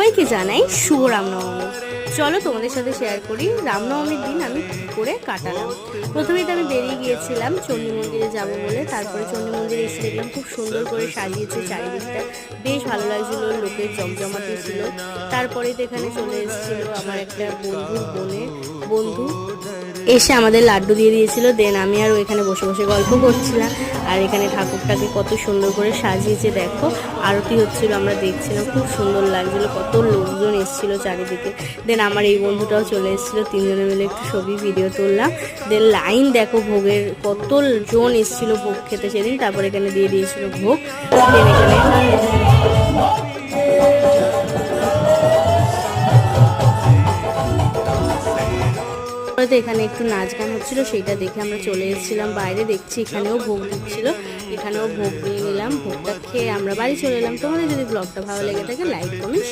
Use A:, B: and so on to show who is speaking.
A: সবাইকে জানাই শুভ রামনবমী। চলো তোমাদের সাথে শেয়ার করি রামনবমীর দিন আমি কী করে কাটালাম। প্রথমেই তো আমি বেরিয়ে গিয়েছিলাম চণ্ডী মন্দিরে যাব বলে। তারপরে চণ্ডী মন্দিরে এসে দেখলাম খুব সুন্দর করে সাজিয়েছে চারিদিকটা, বেশ ভালো লাগছিল, লোকের জমজমাটি ছিল। তারপরে তো এখানে চলে এসেছিল আমার একটা বন্ধু এসে আমাদের লাড্ডু দিয়ে দিয়েছিল। দেন আমি আর এখানে বসে বসে গল্প করছিলাম। আর এখানে ঠাকুরটাকে কত সুন্দর করে সাজিয়েছে দেখো, আরতি হচ্ছিল, আমরা দেখছিলাম, খুব সুন্দর লাগছিল, কত লোকজন এসেছিল চারিদিকে। দেন আমার এই বন্ধুটাও চলে এসেছিলো, তিনজনে মিলে একটু ছবি ভিডিও তুললাম। দেন লাইন দেখো ভোগের, কত জন এসেছিল ভোগ খেতে সেদিন। তারপর এখানে দিয়ে দিয়েছিল ভোগ। দেন এখানে এখানে একটু নাচ গান হচ্ছিল, সেইটা দেখে আমরা চলে এসেছিলাম বাইরে। দেখছি এখানেও ভোগ দিচ্ছিল, এখানেও ভোগ নিয়ে নিলাম। ভোগটা খেয়ে আমরা বাড়ি চলে এলাম। তোমাদের যদি ব্লগটা ভালো লেগে থাকে লাইক কমেন্ট